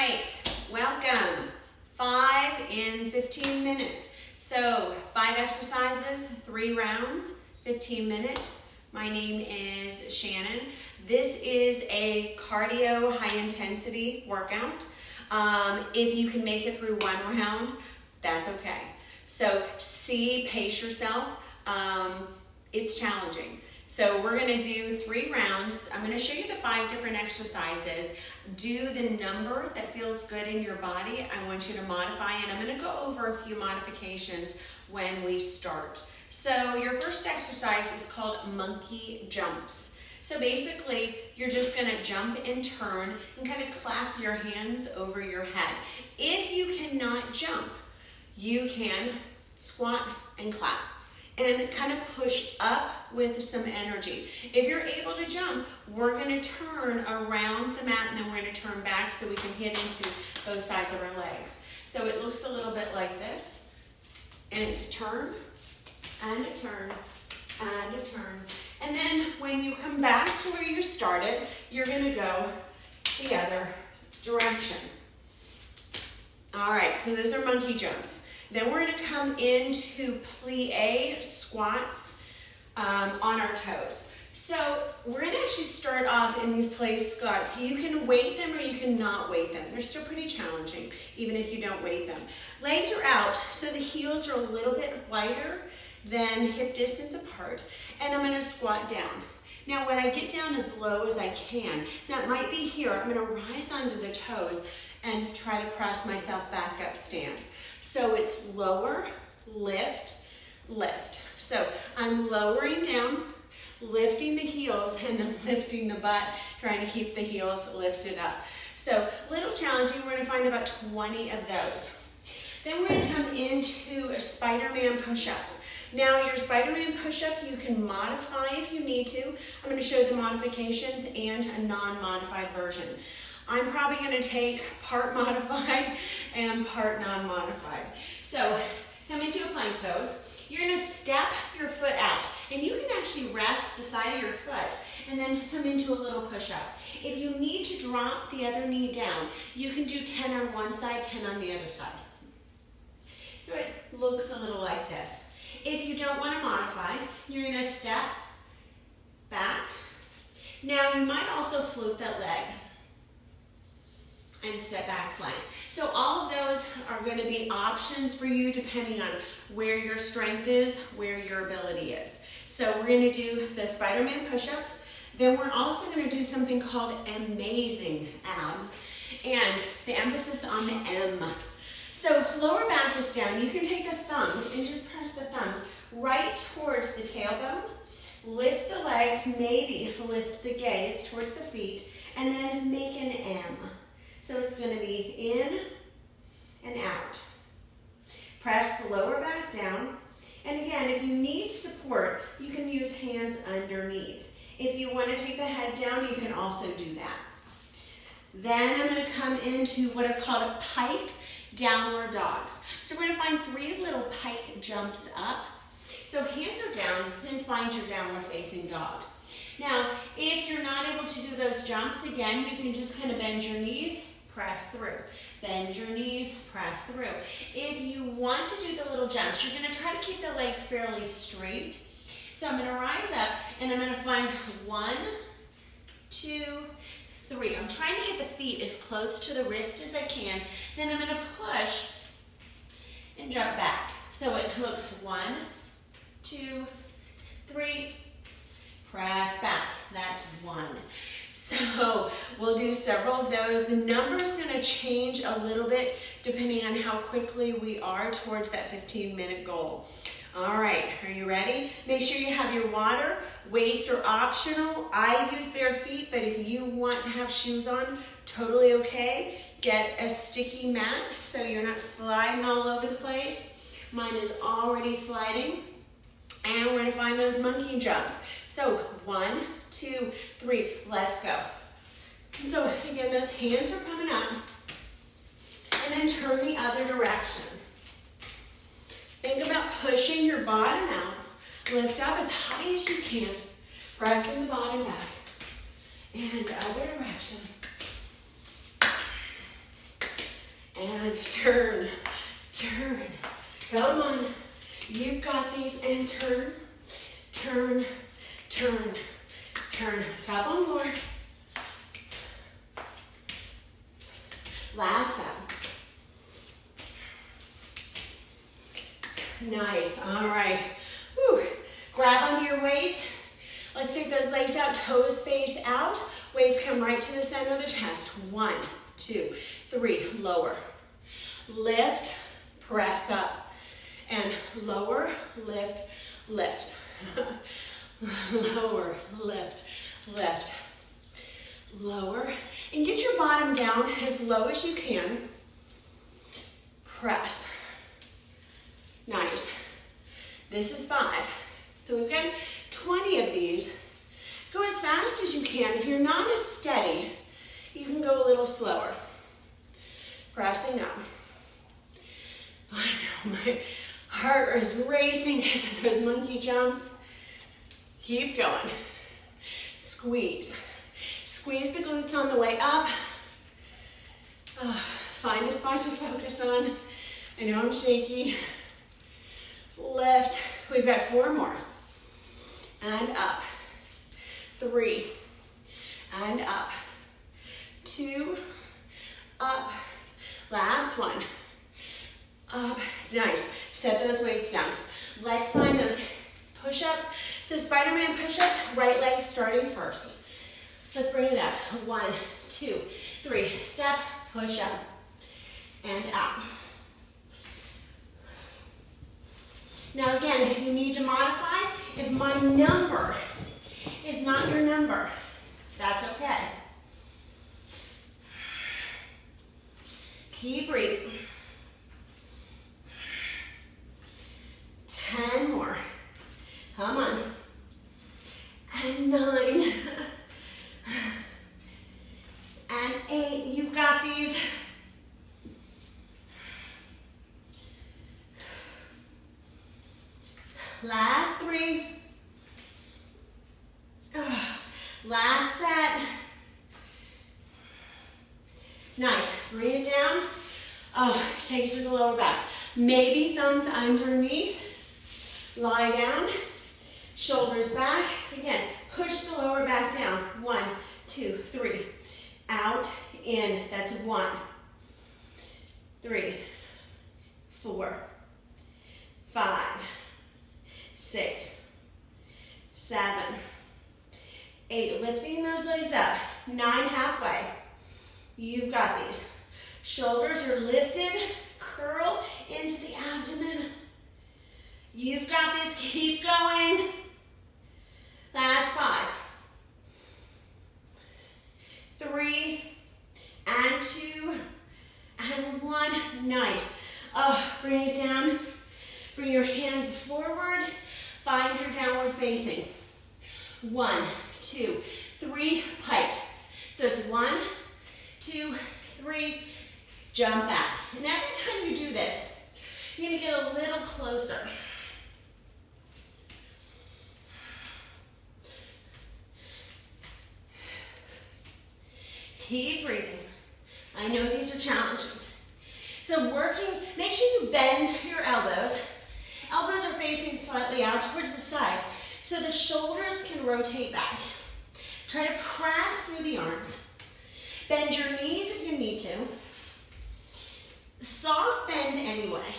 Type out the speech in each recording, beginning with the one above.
right, welcome. 5 in 15 minutes. So 5 exercises, 3 rounds, 15 minutes. My name is Shannon. This is a cardio high intensity workout. If you can make it through 1 round, that's okay. So pace yourself. It's challenging. So we're gonna do 3 rounds. I'm gonna show you the 5 different exercises. Do the number that feels good in your body. I want you to modify, and I'm gonna go over a few modifications when we start. So your first exercise is called monkey jumps. So basically, you're just gonna jump and turn and kind of clap your hands over your head. If you cannot jump, you can squat and clap and kind of push up with some energy. If you're able to jump, we're gonna turn around the mat and then we're gonna turn back so we can hit into both sides of our legs. So it looks a little bit like this. And it's a turn, and a turn, and a turn. And then when you come back to where you started, you're gonna go the other direction. All right, so those are monkey jumps. Then we're gonna come into plie squats on our toes. So we're gonna actually start off in these plie squats. You can weight them or you can not weight them. They're still pretty challenging, even if you don't weight them. Legs are out, so the heels are a little bit wider than hip distance apart. And I'm gonna squat down. Now when I get down as low as I can, now it might be here, I'm gonna rise onto the toes and try to press myself back up, stand. So it's lower, lift, lift. So I'm lowering down, lifting the heels, and then lifting the butt, trying to keep the heels lifted up. So a little challenging, we're gonna find about 20 of those. Then we're gonna come into Spider-Man push-ups. Now your Spider-Man push-up, you can modify if you need to. I'm gonna show the modifications and a non-modified version. I'm probably gonna take part modified and part non-modified. So come into a plank pose. You're gonna step your foot out, and you can actually rest the side of your foot and then come into a little push-up. If you need to drop the other knee down, you can do 10 on one side, 10 on the other side. So it looks a little like this. If you don't wanna modify, you're gonna step back. Now you might also float that leg and step back plank. So all of those are gonna be options for you depending on where your strength is, where your ability is. So we're gonna do the Spider-Man push-ups. Then we're also gonna do something called amazing abs, and the emphasis on the M. So lower back is down. You can take the thumbs and just press the thumbs right towards the tailbone. Lift the legs, maybe lift the gaze towards the feet, and then make an M. So it's going to be in and out. Press the lower back down. And again, if you need support, you can use hands underneath. If you want to take the head down, you can also do that. Then I'm going to come into what are called a pike downward dogs. So we're going to find 3 little pike jumps up. So hands are down and find your downward facing dog. Now, if you're not able to do those jumps, again, you can just kind of bend your knees, press through. Bend your knees, press through. If you want to do the little jumps, you're gonna try to keep the legs fairly straight. So I'm gonna rise up and I'm gonna find 1, 2, 3. I'm trying to get the feet as close to the wrist as I can. Then I'm gonna push and jump back. So it looks 1, 2, 3, press back. That's 1. So we'll do several of those. The number's gonna change a little bit depending on how quickly we are towards that 15-minute goal. All right, are you ready? Make sure you have your water. Weights are optional. I use bare feet, but if you want to have shoes on, totally okay. Get a sticky mat so you're not sliding all over the place. Mine is already sliding. And we're gonna find those monkey jumps. So 1, 2, 3, let's go. And so again, those hands are coming up. And then turn the other direction. Think about pushing your bottom out. Lift up as high as you can. Pressing the bottom back. And other direction. And turn, turn. Come on. You've got these. And turn, turn, turn, turn. Couple more. Last set. Nice. All right. Whew. Grab onto your weights. Let's take those legs out, toes face out. Weights come right to the center of the chest. 1, 2, 3. Lower. Lift, press up. And lower, lift, lift. Lower, lift, lift. Lower. And get your bottom down as low as you can. Press. Nice. This is 5. So we've got 20 of these. Go as fast as you can. If you're not as steady, you can go a little slower. Pressing up. I know, my heart is racing because of those monkey jumps. Keep going. Squeeze. Squeeze the glutes on the way up. Find a spot to focus on. I know I'm shaky. Lift. We've got 4 more. And up. 3. And up. 2. Up. Last one. Up. Nice. Set those weights down. Let's find those push-ups. So Spider-Man push-ups, right leg starting first. Let's bring it up. 1, 2, 3. Step, push up, and up. Now again, if you need to modify, if my number is not your number, that's okay. Keep breathing. 10 more. Come on. And 9. And 8. You've got these. Last 3. Last set. Nice. Bring it down. Take it to the lower back. Maybe thumbs underneath. Lie down. Shoulders back. Again, push the lower back down. 1, 2, 3. Out, in. That's 1, 3, 4, 5, 6, 7, 8. Lifting those legs up. 9 halfway. You've got these. Shoulders are lifted. Curl into the abdomen. You've got this. Keep going. Last 5. 3, and 2, and 1. Nice. Bring it down. Bring your hands forward. Find your downward facing. 1, 2, 3, pike. So it's 1, 2, 3, jump back. And every time you do this, you're going to get a little closer. Keep breathing. I know these are challenging. So make sure you bend your elbows. Elbows are facing slightly out towards the side so the shoulders can rotate back. Try to press through the arms. Bend your knees if you need to. Soft bend anyway.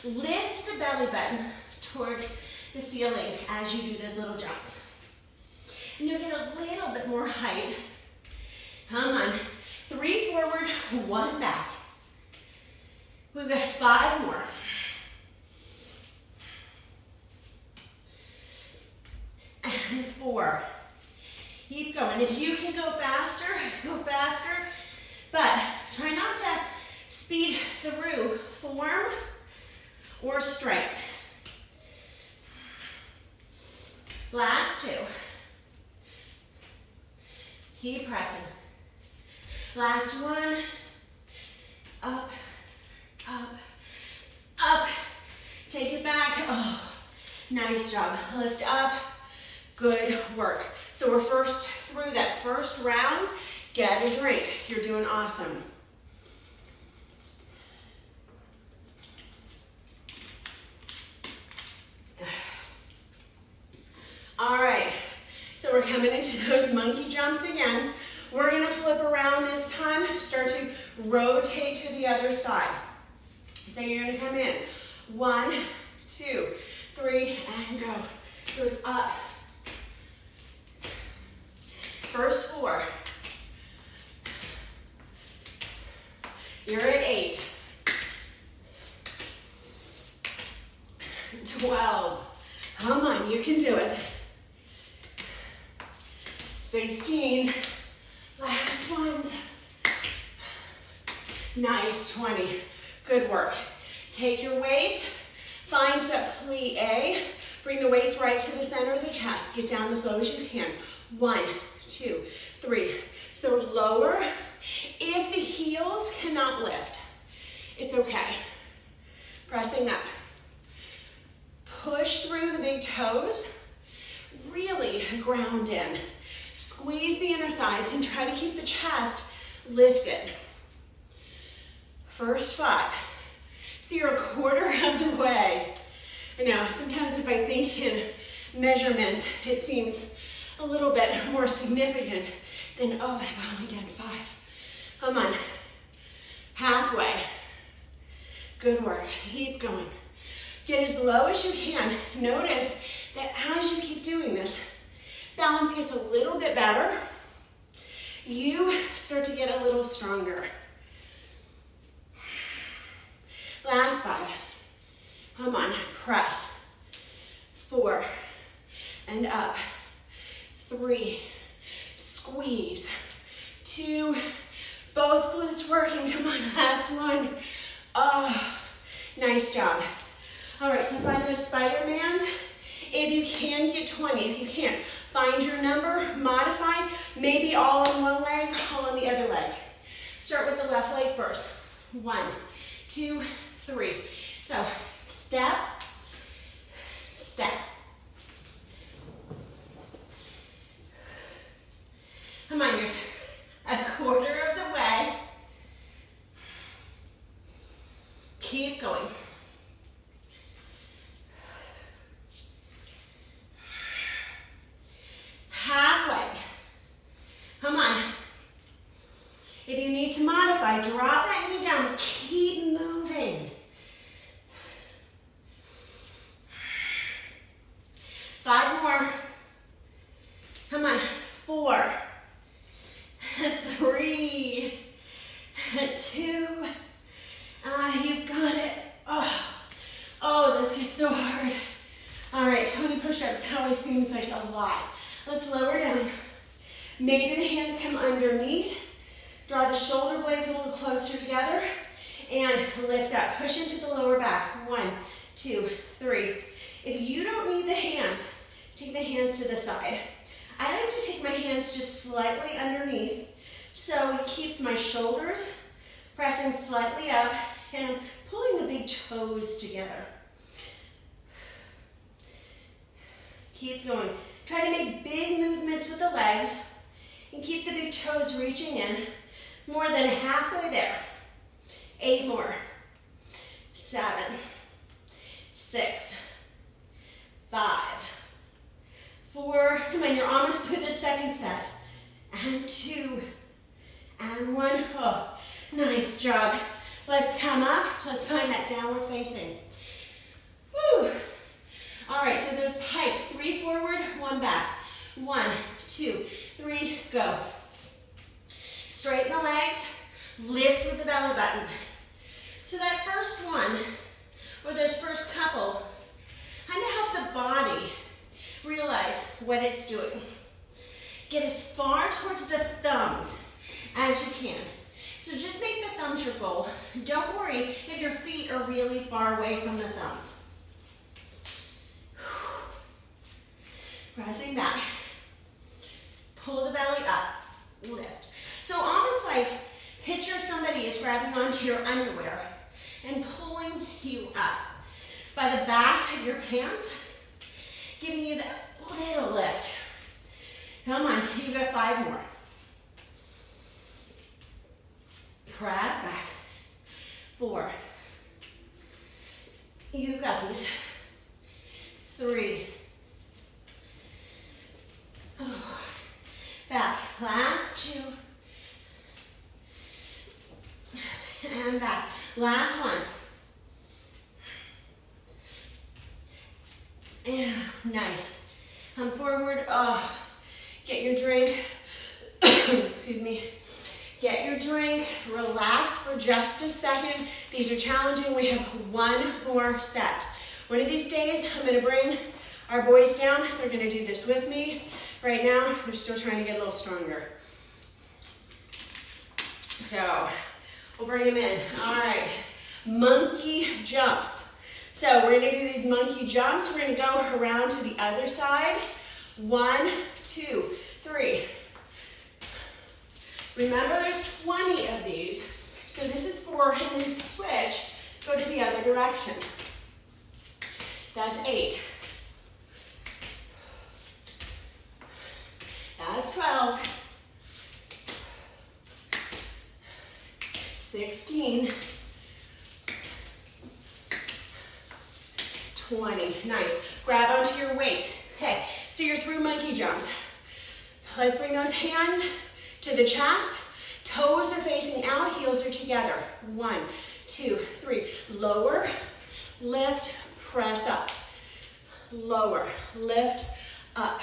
Lift the belly button towards the ceiling as you do those little jumps. And you'll get a little bit more height. Come on. 3 forward, 1 back. We've got 5 more. And 4. Keep going. If you can go faster, go faster. But try not to speed through form or strength. Last 2. Keep pressing. Last 1. Up, up, up. Take it back. Nice job. Lift up. Good work. So we're first through that first round. Get a drink. You're doing awesome. coming into those monkey jumps again. We're gonna flip around this time, start to rotate to the other side. So you're gonna come in, 1, 2, 3, and go. So it's up. First 4. You're at 8. 12. Come on, you can do it. 16. Last ones. Nice, 20. Good work. Take your weight, find that plie. Bring the weights right to the center of the chest. Get down as low as you can. 1, 2, 3. So lower. If the heels cannot lift, it's okay. Pressing up. Push through the big toes. Really ground in. Squeeze the inner thighs and try to keep the chest lifted. First 5. So you're a quarter of the way. I know, sometimes if I think in measurements, it seems a little bit more significant than, oh, I've only done 5. Come on. Halfway. Good work. Keep going. Get as low as you can. Notice that as you keep doing this, balance gets a little bit better. You start to get a little stronger. Last 5. Come on, press. 4, and up. 3, squeeze. 2, both glutes working. Come on, last 1. Oh, nice job. All right, so find those Spider-Mans. If you can, get 20. If you can't, find your number, modify, maybe all on one leg, all on the other leg. Start with the left leg first. 1, 2, 3. So step, step. Come on, you're a quarter of the way. Keep going. Halfway. Come on. If you need to modify, drop that knee down. Keep moving. 5 more. Come on. 4, 3, 2. You've got it. Oh, this gets so hard. All right, 20 push-ups always seems like a lot. Let's lower down. Maybe the hands come underneath. Draw the shoulder blades a little closer together and lift up. Push into the lower back. 1, 2, 3. If you don't need the hands, take the hands to the side. I like to take my hands just slightly underneath so it keeps my shoulders pressing slightly up and I'm pulling the big toes together. Keep going. Try to make big movements with the legs and keep the big toes reaching in. More than halfway there. 8 more. 7, 6, 5, 4. Come on, you're almost through the second set. And 2, and 1. Oh, nice job. Let's come up. Let's find that downward facing. Woo. All right, so those pikes, 3 forward, 1 back. 1, 2, 3, go. Straighten the legs, lift with the belly button. So that first one, or those first couple, kind of help the body realize what it's doing. Get as far towards the thumbs as you can. So just make the thumbs your goal. Don't worry if your feet are really far away from the thumbs. Pressing back. Pull the belly up, lift. So almost like picture somebody is grabbing onto your underwear and pulling you up by the back of your pants, giving you that little lift. Come on, you've got 5 more. Press back. 4. You got these. 3. Last 2. And back. Last one. Yeah, nice. Come forward. Oh, get your drink. Excuse me. Get your drink. Relax for just a second. These are challenging. We have one more set. One of these days, I'm going to bring our boys down. They're going to do this with me. Right now, they're still trying to get a little stronger. So, we'll bring them in. All right. Monkey jumps. So we're going to do these monkey jumps. We're going to go around to the other side. 1, 2, 3. Remember, there's 20 of these. So this is 4, and then switch. Go to the other direction. That's 8. That's 12. 16. 20. Nice. Grab onto your weight. Okay, so you're through monkey jumps. Let's bring those hands to the chest. Toes are facing out, heels are together. 1, 2, 3. Lower, lift, press up. Lower, lift, up.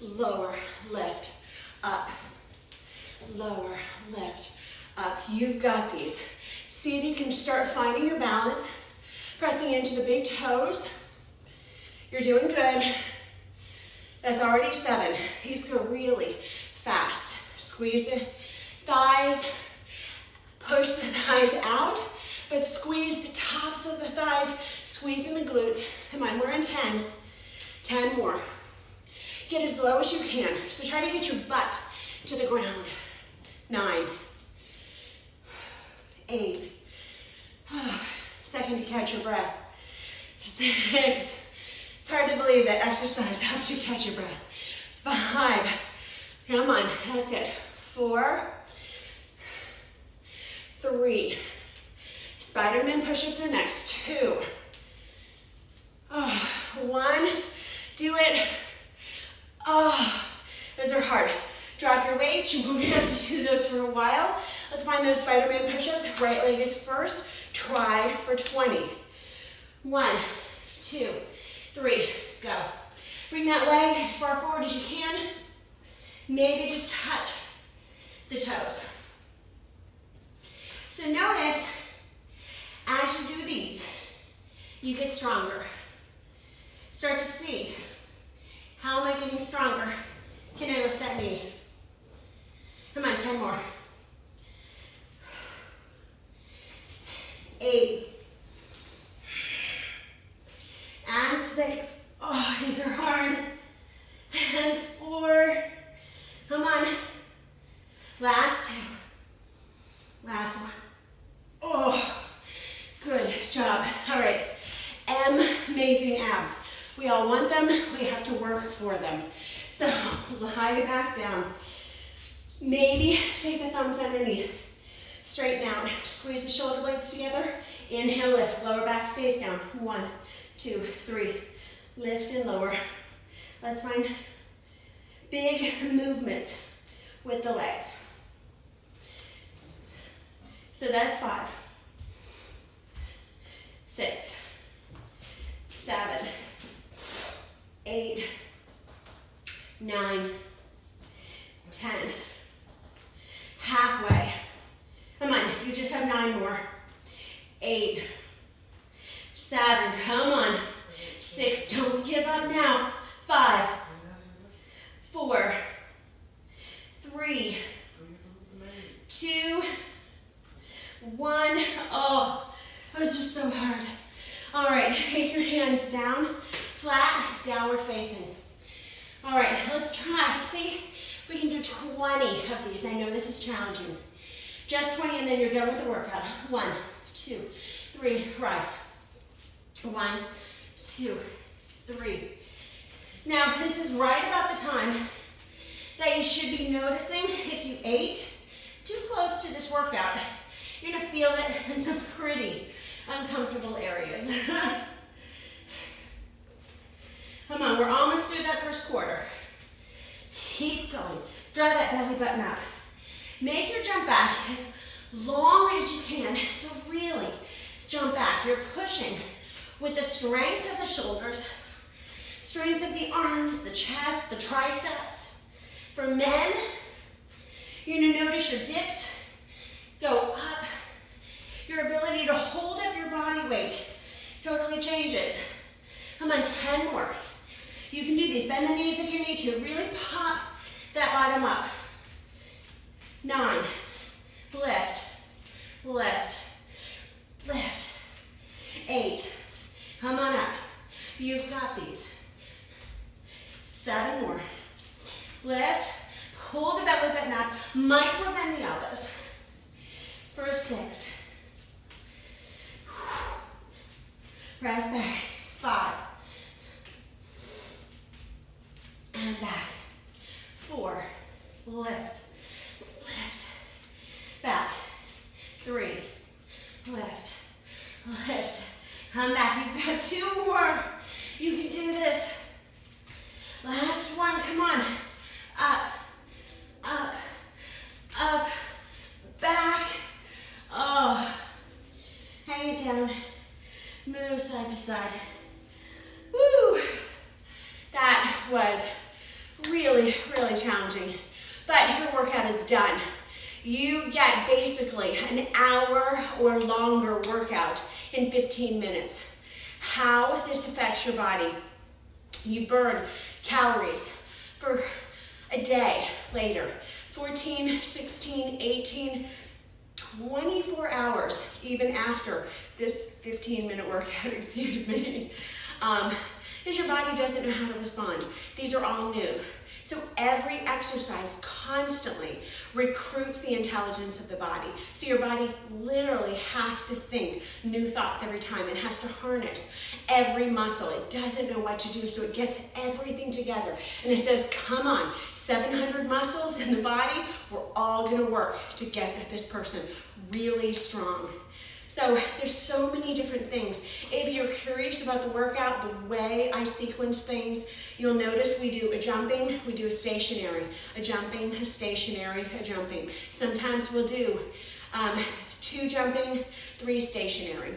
Lower, lift, up. Lower, lift, up. You've got these. See if you can start finding your balance. Pressing into the big toes. You're doing good. That's already 7. These go really fast. Squeeze the thighs. Push the thighs out, but squeeze the tops of the thighs. Squeeze in the glutes. Come on, we're in 10. 10 more. Get as low as you can. So try to get your butt to the ground. 9. 8. Second to catch your breath. 6. It's hard to believe that exercise helps you catch your breath. 5. Come on, that's it. 4. 3. Spider-Man push-ups are next. 2. 1. Do it. Oh, those are hard. Drop your weights. You won't have to do those for a while. Let's find those Spider-Man push-ups. Right leg is first. Try for 20. 1, 2, 3, go. Bring that leg as far forward as you can. Maybe just touch the toes. So notice, as you do these, you get stronger. Start to see, how am I getting stronger? Can I lift that knee? Come on, 10 more. 8. And 6. Oh, these are hard. And 4. Come on. Last 2. Last one. Oh, good job. All right. Amazing abs. We all want them. We have to work for them. So lie back down. Maybe take the thumbs underneath. Straighten out. Squeeze the shoulder blades together. Inhale, lift. Lower back stays down. 1, 2, 3. Lift and lower. Let's find big movement with the legs. So that's 5, 6, 7, 8, 9, 10. Halfway. Come on, you just have 9 more. 8, 7, come on. 6, don't give up now. 5, 4, 3, 2, 1. Oh, those are so hard. All right, take your hands down, flat, downward facing. All right, let's try. See, we can do 20 of these. I know this is challenging. Just 20 and then you're done with the workout. 1, 2, 3, rise. 1, 2, 3. Now, this is right about the time that you should be noticing if you ate too close to this workout. You're gonna feel it in some pretty uncomfortable areas. Come on, we're almost through that first quarter. Keep going. Drive that belly button up. Make your jump back as long as you can. So really jump back. You're pushing with the strength of the shoulders, strength of the arms, the chest, the triceps. For men, you're gonna notice your dips go up. Your ability to hold up your body weight totally changes. Come on, 10 more. You can do these. Bend the knees if you need to. Really pop that bottom up. 9. Lift, lift, lift. 8. Come on up. You've got these. 7 more. Lift. Pull the belly button up. Micro bend the elbows. For 6. Press back. 5. And back. 4. Lift. Lift. Back. 3. Lift. Lift. Come back. You've got 2 more. You can do this. Last one. Come on. Up. Up. Up. Back. Oh. Hang it down. Move side to side. Woo! That was really, really challenging. But your workout is done. You get basically an hour or longer workout in 15 minutes. How this affects your body. You burn calories for a day later. 14, 16, 18, 24 hours even after this 15-minute workout, excuse me. Because your body doesn't know how to respond. These are all new. So every exercise constantly recruits the intelligence of the body. So your body literally has to think new thoughts every time. It has to harness every muscle. It doesn't know what to do, so it gets everything together. And it says, come on, 700 muscles in the body, we're all gonna work to get this person really strong. So there's so many different things. If you're curious about the workout, the way I sequence things, you'll notice we do a jumping, we do a stationary, a jumping, a stationary, a jumping. Sometimes we'll do 2 jumping, 3 stationary.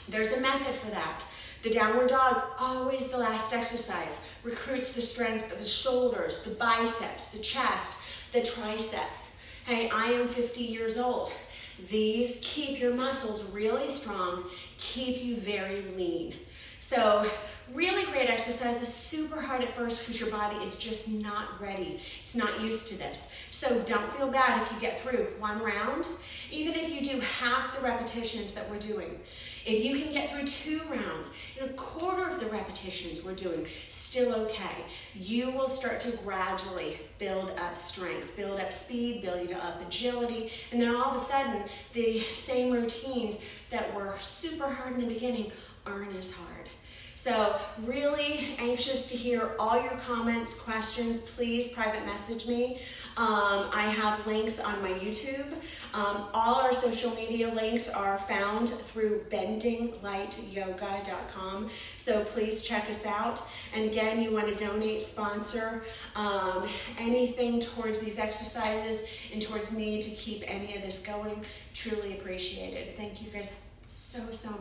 There's a method for that. The downward dog, always the last exercise, recruits the strength of the shoulders, the biceps, the chest, the triceps. Hey, I am 50 years old. These keep your muscles really strong, keep you very lean. So really great exercises, super hard at first because your body is just not ready. It's not used to this. So don't feel bad if you get through 1 round, even if you do half the repetitions that we're doing. If you can get through 2 rounds and a quarter of the repetitions we're doing, still okay. You will start to gradually build up strength, build up speed, build up agility, and then all of a sudden, the same routines that were super hard in the beginning aren't as hard. So really anxious to hear all your comments, questions. Please private message me. I have links on my YouTube. All our social media links are found through bendinglightyoga.com. So please check us out. And again, you want to donate, sponsor anything towards these exercises and towards me to keep any of this going. Truly appreciated. Thank you guys so much.